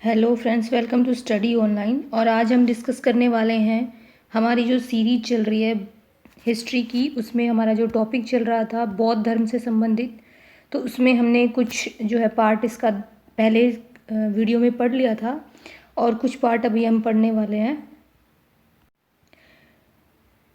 Hello friends, welcome to study online. और आज हम डिस्कस करने वाले हैं हमारी जो सीरीज चल रही है हिस्ट्री की। उसमें हमारा जो टॉपिक चल रहा था बौद्ध धर्म से संबंधित, तो उसमें हमने कुछ जो है पार्ट इसका पहले वीडियो में पढ़ लिया था और कुछ पार्ट अभी हम पढ़ने वाले हैं।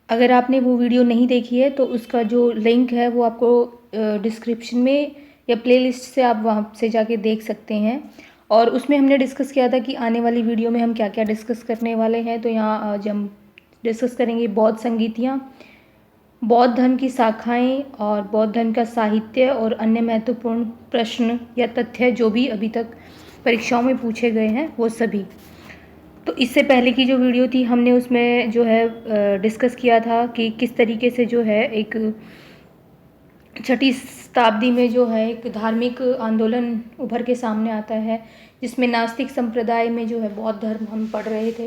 अगर आपने वो वीडियो नहीं देखी है तो उसका जो लिंक है वो आपको डिस्क्रिप्शन में या प्लेलिस्ट से आप वहाँ से जाके देख सकते हैं। और उसमें हमने डिस्कस किया था कि आने वाली वीडियो में हम क्या क्या डिस्कस करने वाले हैं। तो यहाँ आज हम डिस्कस करेंगे बौद्ध संगीतियाँ, बौद्ध धर्म की शाखाएं और बौद्ध धर्म का साहित्य और अन्य महत्वपूर्ण प्रश्न या तथ्य जो भी अभी तक परीक्षाओं में पूछे गए हैं वो सभी। तो इससे पहले की जो वीडियो थी हमने उसमें जो है डिस्कस किया था कि किस तरीके से जो है एक 6वीं शताब्दी में जो है एक धार्मिक आंदोलन उभर के सामने आता है, जिसमें नास्तिक संप्रदाय में जो है बौद्ध धर्म हम पढ़ रहे थे।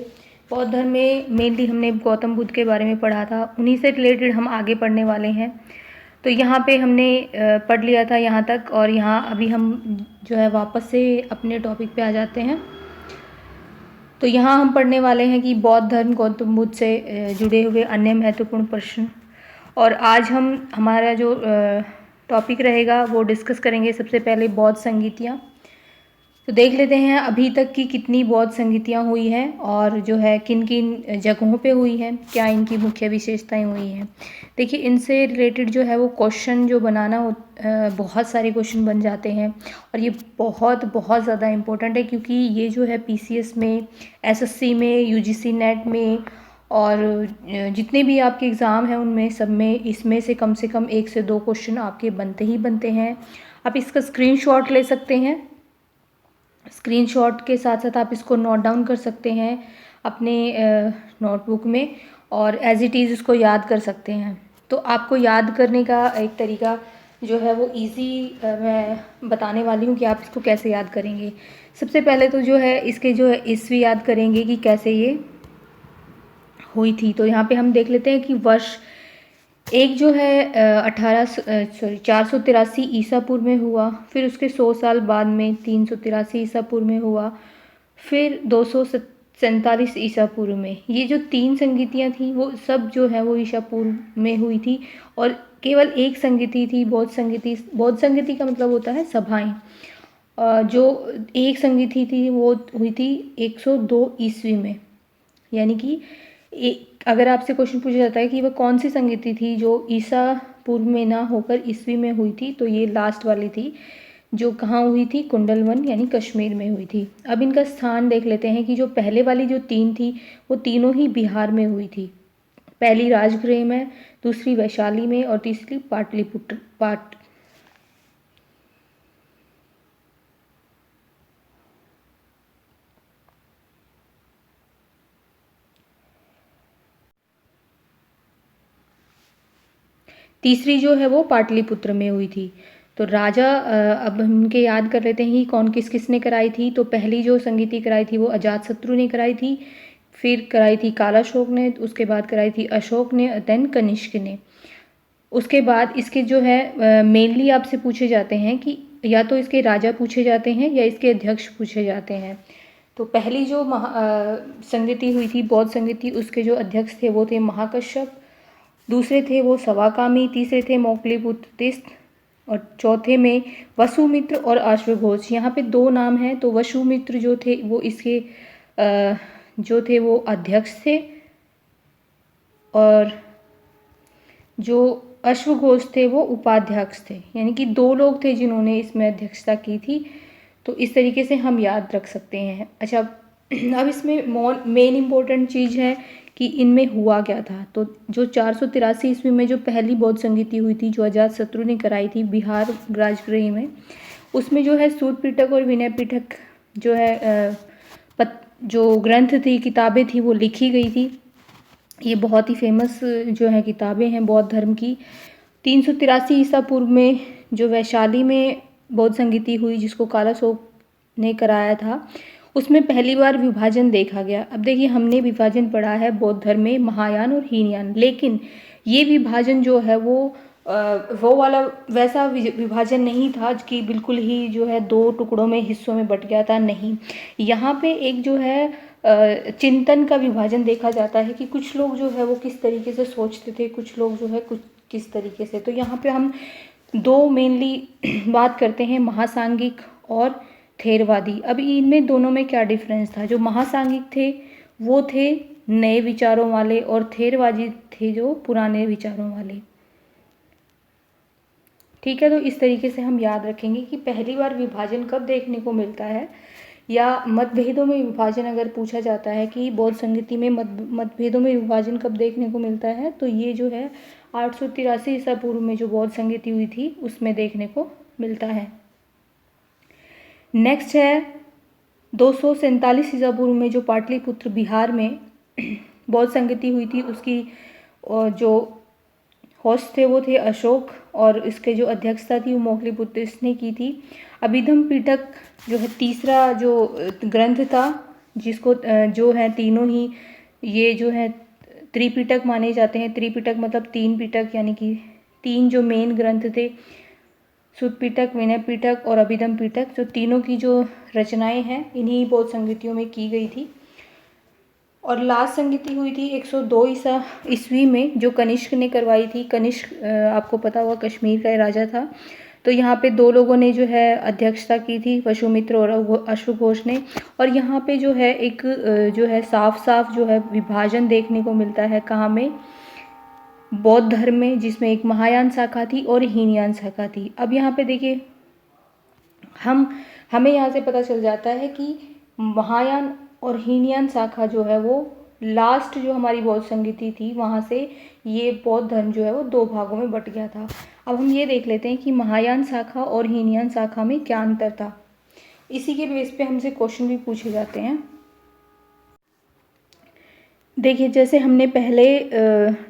बौद्ध धर्म में मेनली हमने गौतम बुद्ध के बारे में पढ़ा था, उन्हीं से रिलेटेड हम आगे पढ़ने वाले हैं। तो यहाँ पे हमने पढ़ लिया था यहाँ तक, और यहाँ अभी हम जो है वापस से अपने टॉपिक पे आ जाते हैं। तो यहाँ हम पढ़ने वाले हैं कि बौद्ध धर्म गौतम बुद्ध से जुड़े हुए अन्य महत्वपूर्ण प्रश्न। और आज हम हमारा जो टॉपिक रहेगा वो डिस्कस करेंगे सबसे पहले बौद्ध संगीतियाँ। तो देख लेते हैं अभी तक की कितनी बौद्ध संगीतियाँ हुई हैं और जो है किन किन जगहों पे हुई हैं, क्या इनकी मुख्य विशेषताएं हुई हैं। देखिए, इनसे रिलेटेड जो है वो क्वेश्चन जो बनाना बहुत सारे क्वेश्चन बन जाते हैं और ये बहुत बहुत ज़्यादा इम्पोर्टेंट है, क्योंकि ये जो है पीसीएस में, एसएससी में, यूजीसी नेट में और जितने भी आपके एग्ज़ाम हैं उनमें सब में इसमें से कम 1 से 2 क्वेश्चन आपके बनते ही बनते हैं। आप इसका स्क्रीनशॉट ले सकते हैं, स्क्रीनशॉट के साथ साथ आप इसको नोट डाउन कर सकते हैं अपने नोटबुक में और एज इट इज़ उसको याद कर सकते हैं। तो आपको याद करने का एक तरीका जो है वो इजी मैं बताने वाली हूँ कि आप इसको कैसे याद करेंगे। सबसे पहले तो जो है इसके जो है ईस्वी याद करेंगे कि कैसे ये हुई थी। तो यहाँ पे हम देख लेते हैं कि वर्ष एक जो है 483 ईसा पूर्व में हुआ, फिर उसके 100 साल बाद में 383 ईसा पूर्व में हुआ, फिर 247 ईसा पूर्व में। ये जो 3 संगीतियाँ थी वो सब जो है वो ईसा पूर्व में हुई थी। और केवल एक संगीति थी बौद्ध संगीति। बौद्ध संगीति का मतलब होता है सभाएं। जो एक संगीति थी वो हुई थी 102 ईस्वी में। यानी कि अगर आपसे क्वेश्चन पूछा जाता है कि वह कौन सी संगीति थी जो ईसा पूर्व में ना होकर ईस्वी में हुई थी, तो ये लास्ट वाली थी जो कहाँ हुई थी, कुंडलवन यानी कश्मीर में हुई थी। अब इनका स्थान देख लेते हैं कि जो पहले वाली जो 3 थी वो तीनों ही बिहार में हुई थी। पहली राजगृह में, दूसरी वैशाली में और तीसरी पाटलिपुत्र तीसरी जो है वो पाटलिपुत्र में हुई थी। तो राजा अब हम इनके याद कर लेते हैं कि कौन किस किसने कराई थी। तो पहली जो संगीति कराई थी वो अजातशत्रु ने कराई थी, फिर कराई थी कालाशोक ने, उसके बाद कराई थी अशोक ने, देन कनिष्क ने। उसके बाद इसके जो है मेनली आपसे पूछे जाते हैं कि या तो इसके राजा पूछे जाते हैं या इसके अध्यक्ष पूछे जाते हैं। तो पहली जो संगीति हुई थी बौद्ध संगीति, उसके जो अध्यक्ष थे वो थे महाकश्यप, दूसरे थे वो सवाकामी, तीसरे थे मौक्लीपुत्र तिस्त और चौथे में वसुमित्र और अश्वघोष। यहाँ पे 2 नाम हैं। तो वसुमित्र जो थे वो इसके जो थे वो अध्यक्ष थे, और जो अश्वघोष थे वो उपाध्यक्ष थे। यानी कि 2 लोग थे जिन्होंने इसमें अध्यक्षता की थी। तो इस तरीके से हम याद रख सकते हैं। अच्छा, अब इसमें मेन इम्पोर्टेंट चीज़ है कि इनमें हुआ क्या था। तो जो 483 ईस्वी में जो पहली बौद्ध संगीति हुई थी जो अजातशत्रु ने कराई थी बिहार राजगृह में, उसमें जो है सूत पिटक और विनय पिटक जो है जो ग्रंथ थी, किताबें थी, वो लिखी गई थी। ये बहुत ही फेमस जो है किताबें हैं बौद्ध धर्म की। 383 ईसा पूर्व में जो वैशाली में बौद्ध संगीति हुई जिसको कालाशोक ने कराया था, उसमें पहली बार विभाजन देखा गया। अब देखिए, हमने विभाजन पढ़ा है बौद्ध धर्म में महायान और हीनयान, लेकिन ये विभाजन जो है वो वो वाला वैसा विभाजन नहीं था कि बिल्कुल ही जो है 2 टुकड़ों में हिस्सों में बँट गया था, नहीं। यहाँ पे एक जो है चिंतन का विभाजन देखा जाता है कि कुछ लोग जो है वो किस तरीके से सोचते थे, कुछ लोग जो है कुछ किस तरीके से। तो यहाँ पे हम 2 मेनली बात करते हैं, महासांघिक और थेरवादी। अब इनमें दोनों में क्या डिफरेंस था? जो महासांघिक थे वो थे नए विचारों वाले और थेरवादी थे जो पुराने विचारों वाले। ठीक है, तो इस तरीके से हम याद रखेंगे कि पहली बार विभाजन कब देखने को मिलता है, या मतभेदों में विभाजन अगर पूछा जाता है कि बौद्ध संगति में मतभेदों में विभाजन कब देखने को मिलता है, तो ये जो है 883 ईसा पूर्व में जो बौद्ध संगति हुई थी उसमें देखने को मिलता है। नेक्स्ट है 247 ईसा पूर्व में जो पाटलिपुत्र बिहार में बौद्ध संगति हुई थी, उसकी जो होस्ट थे वो थे अशोक, और इसके जो अध्यक्षता थी वो मोगलीपुत्र इसने की थी। अभिधम पिटक जो है तीसरा जो ग्रंथ था, जिसको जो है तीनों ही ये जो है त्रिपिटक माने जाते हैं। त्रिपिटक मतलब 3 पिटक, यानी कि 3 जो मेन ग्रंथ थे, सुत्त पिटक, विनय पिटक और अभिधम पिटक, जो तीनों की जो रचनाएं हैं इन्हीं बौद्ध संगतियों में की गई थी। और लास्ट संगति हुई थी 102 ईस्वी में, जो कनिष्क ने करवाई थी। कनिष्क आपको पता होगा कश्मीर का राजा था। तो यहाँ पे 2 लोगों ने जो है अध्यक्षता की थी, वसुमित्र और अश्वघोष ने। और यहाँ पे जो है एक जो है साफ साफ जो है विभाजन देखने को मिलता है, कहाँ में? बौद्ध धर्म में, जिसमें एक महायान शाखा थी और हीनयान शाखा थी। अब यहाँ पे देखिए हमें यहाँ से पता चल जाता है कि महायान और हीनयान शाखा जो है वो लास्ट जो हमारी बौद्ध संगति थी वहाँ से ये बौद्ध धर्म जो है वो 2 भागों में बट गया था। अब हम ये देख लेते हैं कि महायान शाखा और हीनयान शाखा में क्या अंतर था। इसी के बेस पे हमसे क्वेश्चन भी पूछे जाते हैं। देखिए, जैसे हमने पहले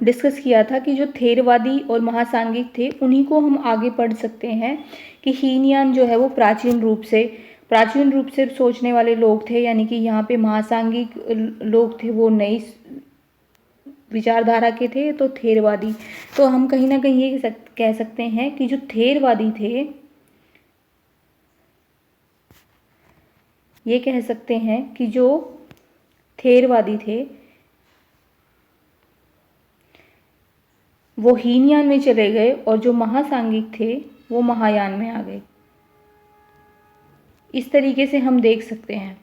डिस्कस किया था कि जो थेरवादी और महासांघिक थे उन्हीं को हम आगे पढ़ सकते हैं कि हीनयान जो है वो प्राचीन रूप से सोचने वाले लोग थे, यानी कि यहाँ पे महासांघिक लोग थे वो नई विचारधारा के थे। तो थेरवादी, तो हम कहीं ना कहीं ये कह सकते हैं कि जो थेरवादी थे, ये कह सकते हैं कि जो थेरवादी थे वो हीनयान में चले गए और जो महासांघिक थे वो महायान में आ गए। इस तरीके से हम देख सकते हैं,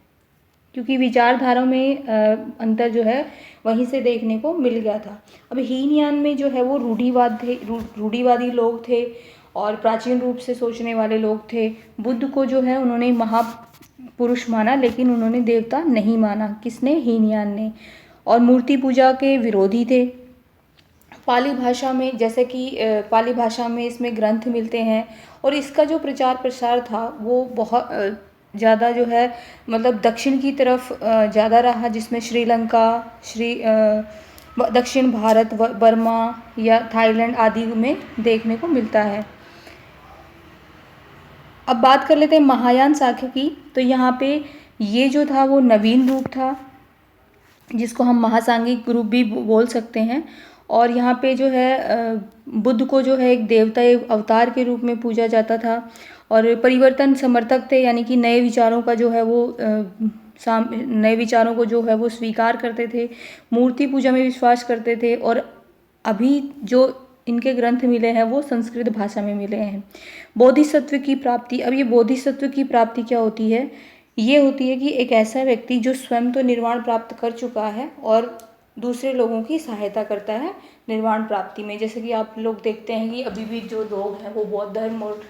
क्योंकि विचारधारा में अंतर जो है वहीं से देखने को मिल गया था। अब हीनयान में जो है वो रूढ़िवादी लोग थे और प्राचीन रूप से सोचने वाले लोग थे। बुद्ध को जो है उन्होंने महापुरुष माना, लेकिन उन्होंने देवता नहीं माना। किसने? हीनयान ने। और मूर्ति पूजा के विरोधी थे। पाली भाषा में, जैसे कि पाली भाषा में इसमें ग्रंथ मिलते हैं, और इसका जो प्रचार प्रसार था वो बहुत ज़्यादा जो है मतलब दक्षिण की तरफ ज़्यादा रहा, जिसमें श्रीलंका, दक्षिण भारत, बर्मा या थाईलैंड आदि में देखने को मिलता है। अब बात कर लेते हैं महायान शाखा की। तो यहाँ पे ये जो था वो नवीन रूप था, जिसको हम महासांघिक रूप भी बोल सकते हैं। और यहाँ पे जो है बुद्ध को जो है एक देवता, एक अवतार के रूप में पूजा जाता था। और परिवर्तन समर्थक थे, यानी कि नए विचारों का जो है वो नए विचारों को जो है वो स्वीकार करते थे। मूर्ति पूजा में विश्वास करते थे। और अभी जो इनके ग्रंथ मिले हैं वो संस्कृत भाषा में मिले हैं। बोधिसत्व की प्राप्ति। अब ये बोधिसत्व की प्राप्ति क्या होती है? ये होती है कि एक ऐसा व्यक्ति जो स्वयं तो निर्वाण प्राप्त कर चुका है और दूसरे लोगों की सहायता करता है निर्वाण प्राप्ति में। जैसे कि आप लोग देखते हैं कि अभी भी जो लोग हैं वो बौद्ध धर्म और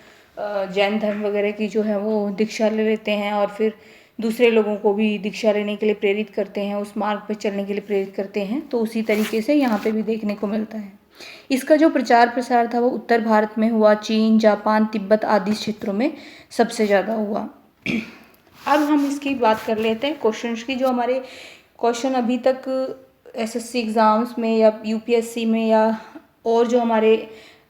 जैन धर्म वगैरह की जो है वो दीक्षा ले लेते हैं, और फिर दूसरे लोगों को भी दीक्षा लेने के लिए प्रेरित करते हैं, उस मार्ग पर चलने के लिए प्रेरित करते हैं। तो उसी तरीके से यहाँ पे भी देखने को मिलता है। इसका जो प्रचार प्रसार था वो उत्तर भारत में हुआ, चीन, जापान, तिब्बत आदि क्षेत्रों में सबसे ज़्यादा हुआ। अब हम इसकी बात कर लेते हैं क्वेश्चंस की। जो हमारे क्वेश्चन अभी तक एसएससी एग्ज़ाम्स में या यूपीएससी में या और जो हमारे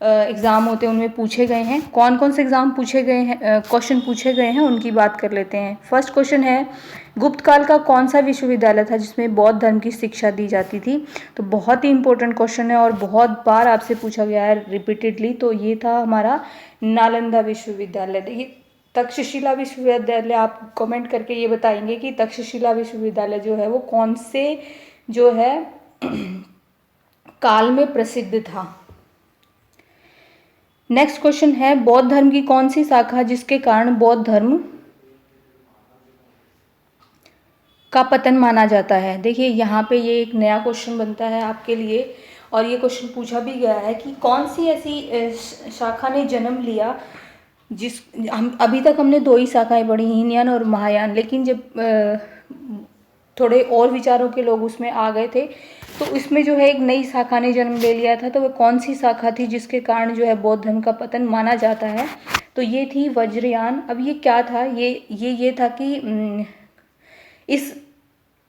एग्ज़ाम होते हैं उनमें पूछे गए हैं। कौन कौन से एग्ज़ाम पूछे गए हैं, क्वेश्चन पूछे गए हैं, उनकी बात कर लेते हैं। फर्स्ट क्वेश्चन है, गुप्त काल का कौन सा विश्वविद्यालय था जिसमें बौद्ध धर्म की शिक्षा दी जाती थी? तो बहुत ही इंपॉर्टेंट क्वेश्चन है और बहुत बार आपसे पूछा गया है रिपीटेडली। तो ये था हमारा नालंदा विश्वविद्यालय। देखिए, तक्षशिला विश्वविद्यालय, आप कमेंट करके ये बताएंगे कि तक्षशिला विश्वविद्यालय जो है वो कौन से जो है काल में प्रसिद्ध था। नेक्स्ट क्वेश्चन है, बौद्ध धर्म की कौन सी शाखा जिसके कारण बौद्ध धर्म का पतन माना जाता है? देखिए, यहाँ पे ये एक नया क्वेश्चन बनता है आपके लिए और ये क्वेश्चन पूछा भी गया है कि कौन सी ऐसी शाखा ने जन्म लिया जिस हम अभी तक हमने दो ही शाखाएं पढ़ी, हीनयान और महायान, लेकिन जब थोड़े और विचारों के लोग उसमें आ गए थे तो इसमें जो है एक नई शाखा ने जन्म ले लिया था। तो वह कौन सी शाखा थी जिसके कारण जो है बौद्ध धर्म का पतन माना जाता है? तो ये थी वज्रयान। अब ये क्या था? ये था कि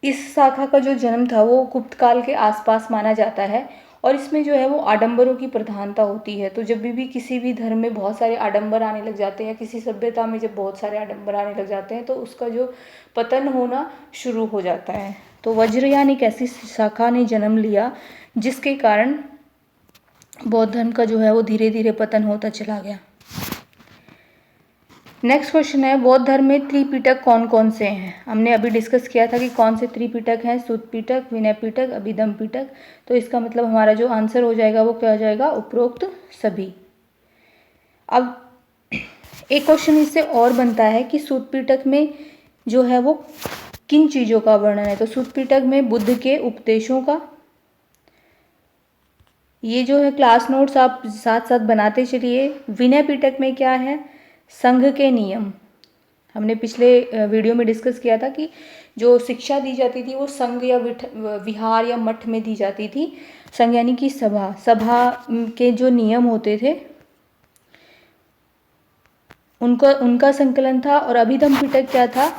इस शाखा का जो जन्म था वो गुप्त काल के आसपास माना जाता है और इसमें जो है वो आडंबरों की प्रधानता होती है। तो जब भी किसी भी धर्म में बहुत सारे आडंबर आने लग जाते हैं, किसी सभ्यता में जब बहुत सारे आडंबर आने लग जाते हैं तो उसका जो पतन होना शुरू हो जाता है। तो वज्रयान एक ऐसी शाखा ने जन्म लिया जिसके कारण बौद्ध धर्म का जो है वो धीरे धीरे पतन होता चला गया। नेक्स्ट क्वेश्चन है, बौद्ध धर्म में त्रिपिटक कौन कौन से हैं? हमने अभी डिस्कस किया था कि कौन से त्रिपिटक हैं, सुत्त पिटक, विनय पिटक, अभिधम्म पिटक। तो इसका मतलब हमारा जो आंसर हो जाएगा वो क्या हो जाएगा? उपरोक्त सभी। अब एक क्वेश्चन इससे और बनता है कि सुत्त पिटक में जो है वो किन चीज़ों का वर्णन है? तो सुत्त पिटक में बुद्ध के उपदेशों का, ये जो है क्लास नोट्स आप साथ साथ बनाते चलिए। विनय पिटक में क्या है? संघ के नियम। हमने पिछले वीडियो में डिस्कस किया था कि जो शिक्षा दी जाती थी वो संघ या विहार या मठ में दी जाती थी। संघ यानी कि सभा के जो नियम होते थे उनका संकलन था। और अभिधम्म पिटक क्या था?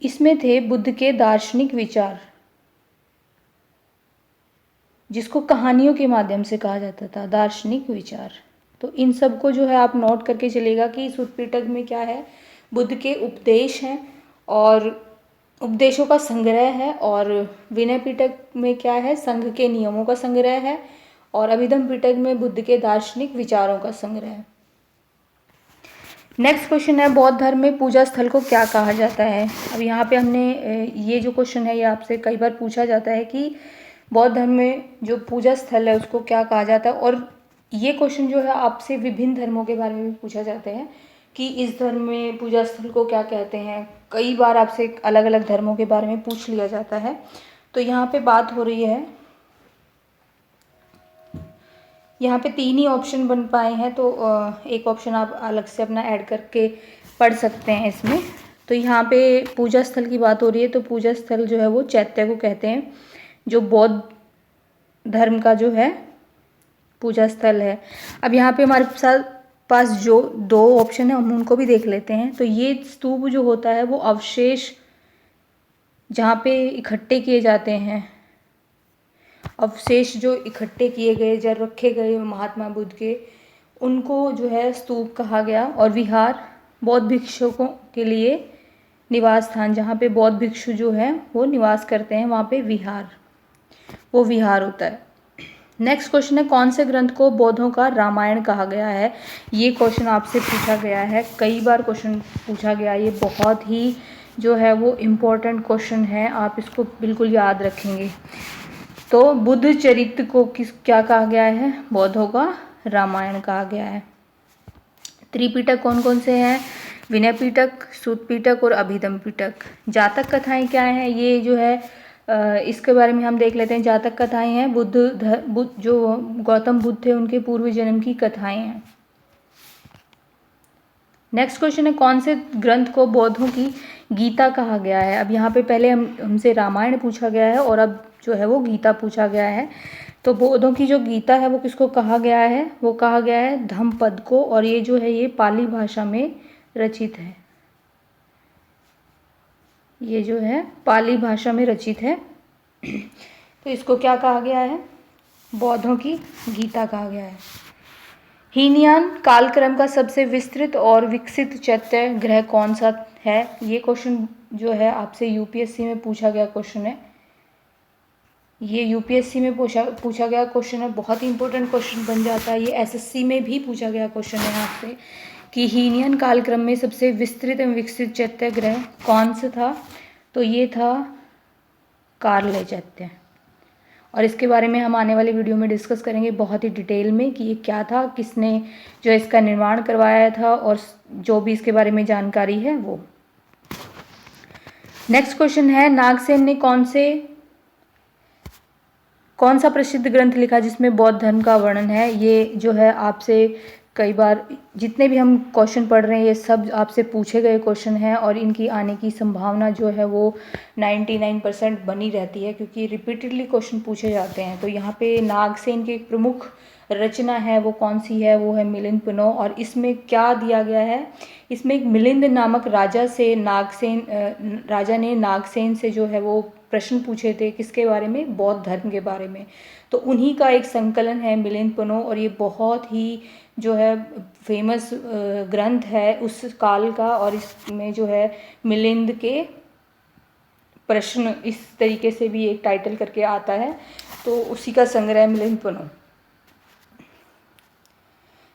इसमें थे बुद्ध के दार्शनिक विचार, जिसको कहानियों के माध्यम से कहा जाता था, दार्शनिक विचार। तो इन सब को जो है आप नोट करके चलेगा कि सुत्त पिटक में क्या है? बुद्ध के उपदेश हैं और उपदेशों का संग्रह है। और विनय पिटक में क्या है? संघ के नियमों का संग्रह है। और अभिधम्म पिटक में बुद्ध के दार्शनिक विचारों का संग्रह है। नेक्स्ट क्वेश्चन है, बौद्ध धर्म में पूजा स्थल को क्या कहा जाता है? अब यहाँ पे हमने ये जो क्वेश्चन है ये आपसे कई बार पूछा जाता है कि बौद्ध धर्म में जो पूजा स्थल है उसको क्या कहा जाता है। और ये क्वेश्चन जो है आपसे विभिन्न धर्मों के बारे में भी पूछा जाते हैं कि इस धर्म में पूजा स्थल को क्या कहते हैं। कई बार आपसे अलग अलग धर्मों के बारे में पूछ लिया जाता है। तो यहाँ पे बात हो रही है, यहाँ पे 3 ही ऑप्शन बन पाए हैं तो एक ऑप्शन आप अलग से अपना ऐड करके पढ़ सकते हैं इसमें। तो यहाँ पे पूजा स्थल की बात हो रही है तो पूजा स्थल जो है वो चैत्य को कहते हैं, जो बौद्ध धर्म का जो है पूजा स्थल है। अब यहाँ पे हमारे पास जो 2 ऑप्शन है हम उनको भी देख लेते हैं। तो ये स्तूप जो होता है वो अवशेष जहाँ पे इकट्ठे किए जाते हैं, अवशेष जो इकट्ठे किए गए या रखे गए महात्मा बुद्ध के, उनको जो है स्तूप कहा गया। और विहार बौद्ध भिक्षुकों के लिए निवास स्थान, जहाँ पे बौद्ध भिक्षु जो है वो निवास करते हैं, वहाँ पे वो विहार होता है। नेक्स्ट क्वेश्चन है, कौन से ग्रंथ को बौद्धों का रामायण कहा गया है? ये क्वेश्चन आपसे पूछा गया है, कई बार क्वेश्चन पूछा गया। ये बहुत ही जो है वो इम्पोर्टेंट क्वेश्चन है, आप इसको बिल्कुल याद रखेंगे। तो बुद्ध चरित्र को क्या कहा गया है? बौद्धों का रामायण कहा गया है। त्रिपिटक कौन कौन से हैं? विनय पिटक, सुत्त पिटक और अभिधम्म पिटक। जातक कथाएं क्या हैं? ये जो है इसके बारे में हम देख लेते हैं। जातक कथाएं हैं बुद्ध जो गौतम बुद्ध थे उनके पूर्व जन्म की कथाएं हैं। नेक्स्ट क्वेश्चन है, कौन से ग्रंथ को बौद्धों की गीता कहा गया है? अब यहाँ पे पहले हमसे रामायण पूछा गया है और अब जो है वो गीता पूछा गया है। तो बौद्धों की जो गीता है वो किसको कहा गया है? वो कहा गया है धम्मपद को। और ये जो है ये पाली भाषा में रचित है। ये जो है पाली भाषा में रचित है। तो इसको क्या कहा गया है? बौद्धों की गीता कहा गया है। हीनयान कालक्रम का सबसे विस्तृत और विकसित चैत्य ग्रह कौन सा है? ये क्वेश्चन जो है आपसे यूपीएससी में पूछा गया क्वेश्चन है। ये यूपीएससी में पूछा गया क्वेश्चन है, बहुत ही इंपॉर्टेंट क्वेश्चन बन जाता है। ये एसएससी में भी पूछा गया क्वेश्चन है आपसे कि हीनयान कालक्रम में सबसे विस्तृत एवं विकसित चैत्य ग्रह कौन सा था? तो ये था कार्ल चैत्य। और इसके बारे में हम आने वाले वीडियो में डिस्कस करेंगे बहुत ही डिटेल में कि ये क्या था, किसने जो इसका निर्माण करवाया था, और जो भी इसके बारे में जानकारी है वो। नेक्स्ट क्वेश्चन है, नागसेन ने कौन सा प्रसिद्ध ग्रंथ लिखा जिसमें बौद्ध धर्म का वर्णन है? ये जो है आपसे कई बार जितने भी हम क्वेश्चन पढ़ रहे हैं ये सब आपसे पूछे गए क्वेश्चन हैं, और इनकी आने की संभावना जो है वो 99% बनी रहती है, क्योंकि रिपीटेडली क्वेश्चन पूछे जाते हैं। तो यहाँ पे नागसेन की एक प्रमुख रचना है वो कौन सी है? वो है मिलिंद पुनो। और इसमें क्या दिया गया है? इसमें एक मिलिंद नामक राजा ने नागसेन से जो है वो प्रश्न पूछे थे, किसके बारे में? बौद्ध धर्म के बारे में। तो उन्हीं का एक संकलन है मिलिंद पुनो, और ये बहुत ही जो है फेमस ग्रंथ है उस काल का, और इसमें जो है मिलिंद के प्रश्न इस तरीके से भी एक टाइटल करके आता है, तो उसी का संग्रह मिलिंद पुनो।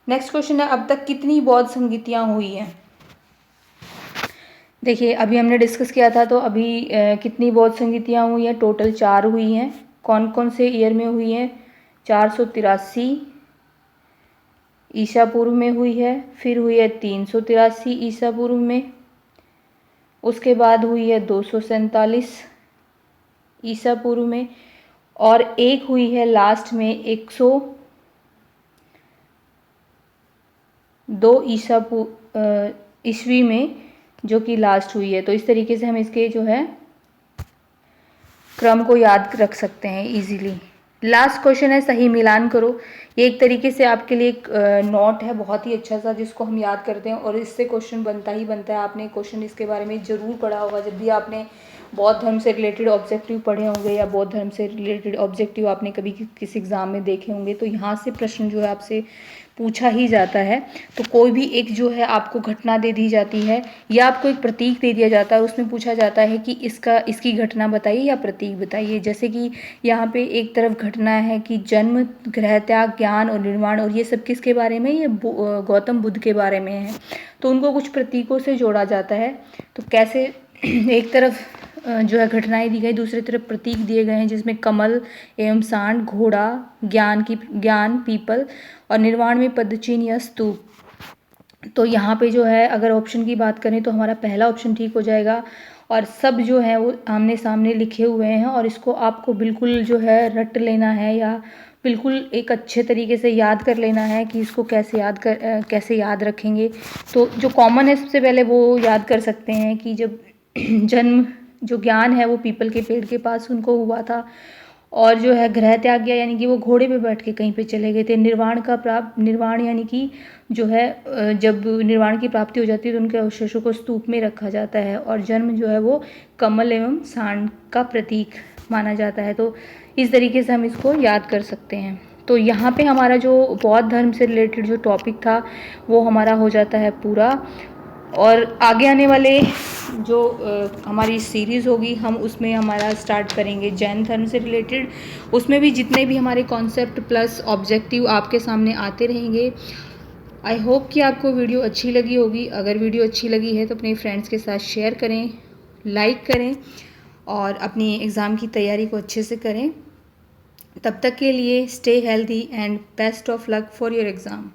नेक्स्ट क्वेश्चन है, अब तक कितनी बौद्ध संगीतियाँ हुई हैं? देखिए अभी हमने डिस्कस किया था, तो अभी कितनी बौद्ध संगीतियाँ हुई हैं? टोटल 4 हुई हैं। कौन कौन से ईयर में हुई हैं? 483 ईसा पूर्व में हुई है, फिर हुई है 383 ईसा पूर्व में, उसके बाद हुई है 247 ईसा पूर्व में, और एक हुई है लास्ट में 102 ईस्वी में, जो कि लास्ट हुई है। तो इस तरीके से हम इसके जो है क्रम को याद रख सकते हैं इजीली। लास्ट क्वेश्चन है, सही मिलान करो। ये एक तरीके से आपके लिए एक नोट है बहुत ही अच्छा सा, जिसको हम याद करते हैं, और इससे क्वेश्चन बनता ही बनता है। आपने क्वेश्चन इसके बारे में ज़रूर पढ़ा होगा जब भी आपने बौद्ध धर्म से रिलेटेड ऑब्जेक्टिव पढ़े होंगे, या बौद्ध धर्म से रिलेटेड ऑब्जेक्टिव आपने कभी किसी एग्ज़ाम में देखे होंगे, तो यहाँ से प्रश्न जो है आपसे पूछा ही जाता है। तो कोई भी एक जो है आपको घटना दे दी जाती है, या आपको एक प्रतीक दे दिया जाता है, और उसमें पूछा जाता है कि इसकी घटना बताइए या प्रतीक बताइए। जैसे कि यहाँ पे एक तरफ घटना है कि जन्म, गृह त्याग, ज्ञान और निर्माण, और ये सब किसके बारे में? ये गौतम बुद्ध के बारे में है। तो उनको कुछ प्रतीकों से जोड़ा जाता है। तो कैसे एक तरफ जो है घटनाएं दी गई, दूसरी तरफ प्रतीक दिए गए हैं, जिसमें कमल एवं सांड, घोड़ा, ज्ञान पीपल, और निर्माण में पदचिन्ह या स्तूप। तो यहाँ पे जो है अगर ऑप्शन की बात करें तो हमारा पहला ऑप्शन ठीक हो जाएगा, और सब जो है वो आमने सामने लिखे हुए हैं, और इसको आपको बिल्कुल जो है रट लेना है, या बिल्कुल एक अच्छे तरीके से याद कर लेना है कि इसको कैसे याद रखेंगे। तो जो कॉमन है सबसे पहले वो याद कर सकते हैं कि जब जन्म जो ज्ञान है वो पीपल के पेड़ के पास उनको हुआ था, और जो है गृह त्याग गया यानी कि वो घोड़े पे बैठ के कहीं पे चले गए थे। निर्वाण यानी कि जो है जब निर्वाण की प्राप्ति हो जाती है तो उनके अवशेषों को स्तूप में रखा जाता है, और जन्म जो है वो कमल एवं सांड का प्रतीक माना जाता है। तो इस तरीके से हम इसको याद कर सकते हैं। तो यहाँ पे हमारा जो बौद्ध धर्म से रिलेटेड जो टॉपिक था वो हमारा हो जाता है पूरा, और आगे आने वाले जो हमारी सीरीज़ होगी हम उसमें हमारा स्टार्ट करेंगे जैन धर्म से रिलेटेड। उसमें भी जितने भी हमारे कॉन्सेप्ट प्लस ऑब्जेक्टिव आपके सामने आते रहेंगे। आई होप कि आपको वीडियो अच्छी लगी होगी। अगर वीडियो अच्छी लगी है तो अपने फ्रेंड्स के साथ शेयर करें, लाइक करें, और अपनी एग्ज़ाम की तैयारी को अच्छे से करें। तब तक के लिए stay healthy and best of luck for your exam.